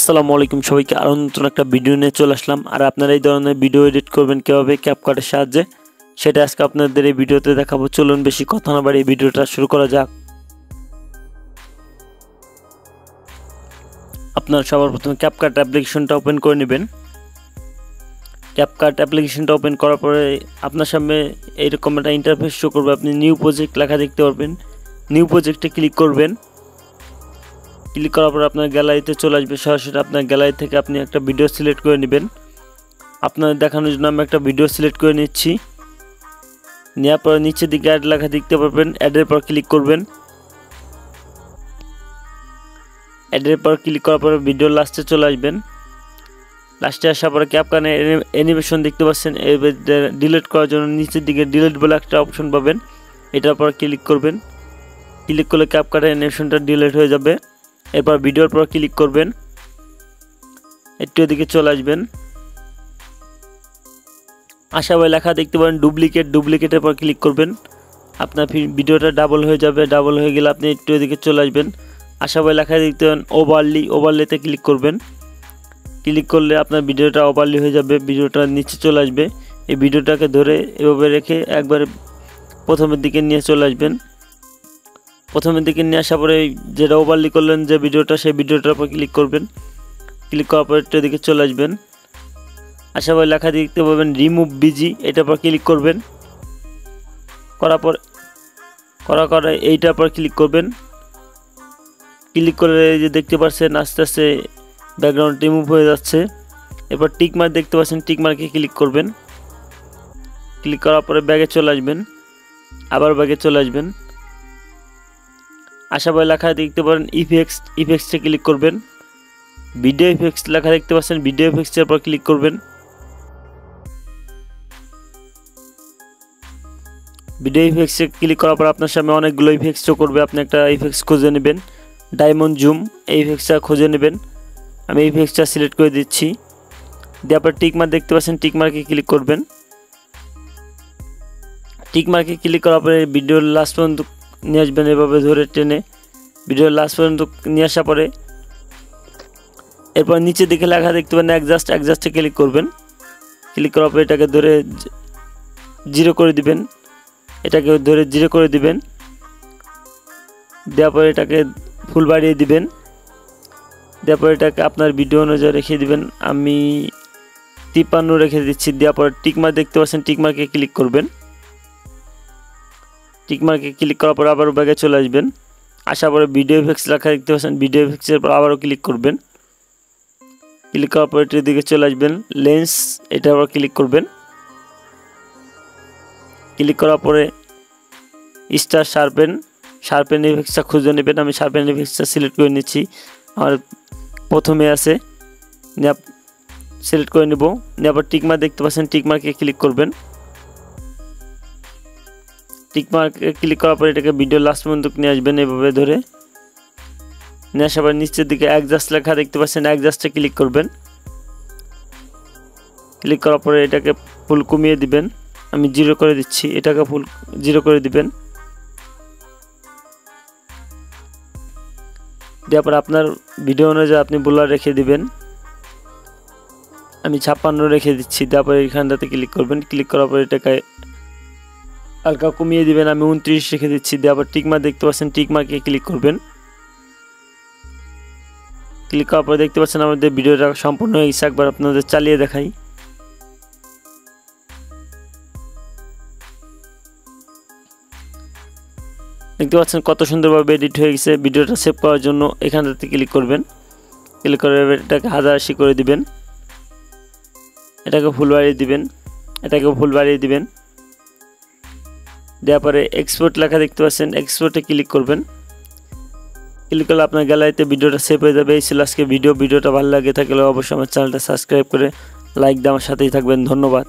আসসালামু আলাইকুম সবাইকে আরো নতুন একটা ভিডিও নিয়ে চলে আসলাম। আর আপনারা এই ধরনের ভিডিও এডিট করবেন কিভাবে ক্যাপকাটের সাহায্যে, সেটা আজকে আপনাদের এই ভিডিওতে দেখাবো। চলুন বেশি কথা না বাড়িয়ে ভিডিওটা শুরু করা যাক। আপনারা সবার প্রথমে ক্যাপকাট অ্যাপ্লিকেশনটা ওপেন করে নেবেন। ক্যাপকাট অ্যাপ্লিকেশনটা ওপেন করার পরে আপনার সামনে এইরকম একটা ইন্টারফেস শো করবে। আপনি নিউ প্রজেক্ট লেখা দেখতে পারবেন। নিউ প্রজেক্টে ক্লিক করবেন। ক্লিক করার পর আপনার গ্যালারিতে চলে আসবে। সরাসরি আপনার গ্যালারি থেকে আপনি একটা ভিডিও সিলেক্ট করে নেবেন। আপনাদের দেখানোর জন্য আমি একটা ভিডিও সিলেক্ট করে নিচ্ছি। নেওয়ার পর নিচের দিকে অ্যাড লেখা দেখতে পারবেন। অ্যাডের পর ক্লিক করবেন। অ্যাডের পর ক্লিক করার পর ভিডিও লাস্টে চলে আসবেন। লাস্টে আসার পরে ক্যাপকাট অ্যানিমেশন দেখতে পাচ্ছেন। ডিলিট করার জন্য নিচের দিকে ডিলিট বলে একটা অপশন পাবেন। এটার পর ক্লিক করবেন। ক্লিক করলে ক্যাপকাট অ্যানিমেশনটা ডিলিট হয়ে যাবে। এরপর ভিডিওর পর ক্লিক করবেন। একটু এদিকে চলে আসবেন। আশা ভাই লেখা দেখতে পারেন ডুপ্লিকেটের পর ক্লিক করবেন। আপনার ভিডিওটা ডাবল হয়ে যাবে। ডাবল হয়ে গেলে আপনি একটু এদিকে চলে আসবেন। আশা ভাই লেখা দেখতে পারেন ওভারলিতে ক্লিক করবেন। ক্লিক করলে আপনার ভিডিওটা ওভারলি হয়ে যাবে। ভিডিওটা নিচে চলে আসবে। এই ভিডিওটাকে ধরে এভাবে রেখে একবারে প্রথমের দিকে নিয়ে চলে আসবেন। প্রথমের দিকে নিয়ে আসার পরে যেটা ওভারলি করলেন যে ভিডিওটা, সেই ভিডিওটার উপর ক্লিক করবেন। ক্লিক করার পর একটু এদিকে চলে আসবেন। আশা করি লেখা দেখতে পাবেন রিমুভ বিজি, এটার পর ক্লিক করবেন। করার এইটার পর ক্লিক করবেন। ক্লিক করে যে দেখতে পাচ্ছেন আস্তে আস্তে ব্যাকগ্রাউন্ড রিমুভ হয়ে যাচ্ছে। এরপর টিক মার্ক দেখতে পাচ্ছেন, টিক মার্কে ক্লিক করবেন। ক্লিক করার পরে ব্যাগে চলে আসবেন। আবার ব্যাগে চলে আসবেন। আশা করি লেখা দেখতে পারেন ইফেক্টসে ক্লিক করবেন। ভিডিও ইফেক্টস লেখা দেখতে পাচ্ছেন, ভিডিও ইফেক্টসের পর ক্লিক করবেন। ভিডিও ইফেক্টসে ক্লিক করার পর আপনার সামনে অনেকগুলো ইফেক্টস শো করবে। আপনি একটা ইফেক্টস খুঁজে নেবেন। ডায়মন্ড জুম, এই ইফেক্টসটা খুঁজে নেবেন। আমি এই ইফেক্টসটা সিলেক্ট করে দিচ্ছি। দেওয়ার পর টিক মার্ক দেখতে পাচ্ছেন, টিক মার্কে ক্লিক করবেন। টিক মার্কে ক্লিক করার পরে ভিডিওর লাস্ট পর্যন্ত নিয়ে আসবেন। এভাবে ধরে টেনে ভিডিওর লাস্ট পর্যন্ত নিয়ে আসার পরে এরপর নিচের দিকে লেখা দেখতে পাবেন অ্যাডজাস্টে ক্লিক করবেন। ক্লিক করার পর এটাকে ধরে জিরো করে দিবেন। দেওয়ার পরে এটাকে ফুল বাড়িয়ে দিবেন। দেওয়ার পরে এটাকে আপনার ভিডিও অনুযায়ী রেখে দিবেন। আমি 53 রেখে দিচ্ছি। দেওয়ার পর টিকমার্ক দেখতে পাচ্ছেন, টিকমার্কে ক্লিক করবেন। টিকমার্কে ক্লিক করার পর আবারও ব্যাগে চলে আসবেন। আসার পরে ভিডিও ইফেক্টস লেখা দেখতে পাচ্ছেন, ভিডিও ইফেক্টসের পর আবারও ক্লিক করবেন। ক্লিক করার পর এটির দিকে চলে আসবেন। লেন্স, এটার উপর ক্লিক করবেন। ক্লিক করার পরে স্টার শার্পেন ইফেক্টসটা খুঁজে নেবেন। আমি শার্পেন ইফেক্টসটা সিলেক্ট করে নিচ্ছি। আমার প্রথমে আছে, সিলেক্ট করে নেব। নেওয়ার পর টিকমার্ক দেখতে পাচ্ছেন, টিকমার্কে ক্লিক করবেন। টিকমার্কে ক্লিক করার পর এটাকে ভিডিও লাস্ট পর্যন্ত নিয়ে আসবেন। এভাবে ধরে নিয়ে আসার পর নিচের দিকে অ্যাডজাস্ট লেখা দেখতে পাচ্ছেন, অ্যাডজাস্টে ক্লিক করবেন। ক্লিক করার পরে এটাকে ফুল কমিয়ে দিবেন। আমি 0 করে দিচ্ছি। এটাকে ফুল 0 করে দিবেন। দেওয়ার পর আপনার ভিডিও অনুযায়ী আপনি ব্লার রেখে দিবেন। আমি 56 রেখে দিচ্ছি। দেওয়ার পরে এখানটাতে ক্লিক করবেন। ক্লিক করার পর এটাকে হালকা কমিয়ে দিবেন। আমি 29 রেখে দিচ্ছি। দেওয়ার পর টিকমার্ক দেখতে পাচ্ছেন, টিকমার্কে ক্লিক করবেন। ক্লিক করার পরে দেখতে পাচ্ছেন আমাদের ভিডিওটা সম্পূর্ণ হয়ে গেছে। একবার আপনাদের চালিয়ে দেখাই। দেখতে পাচ্ছেন কত সুন্দরভাবে এডিট হয়ে গেছে। ভিডিওটা সেভ করার জন্য এখানটাতে ক্লিক করবেন। ক্লিক করে এটাকে 1080 করে দিবেন। এটাকে ফুল বাড়িয়ে দিবেন। দেওয়ার পরে এক্সপোর্ট লেখা দেখতে পাচ্ছেন, এক্সপোর্টে ক্লিক করবেন। ক্লিক করলে আপনার গ্যালারিতে ভিডিওটা সেভ হয়ে যাবে। এই ছিল আজকে ভিডিওটা ভালো লাগে থাকলে অবশ্যই আমার চ্যানেলটা সাবস্ক্রাইব করে লাইক দিয়ে আমার সাথেই থাকবেন। ধন্যবাদ।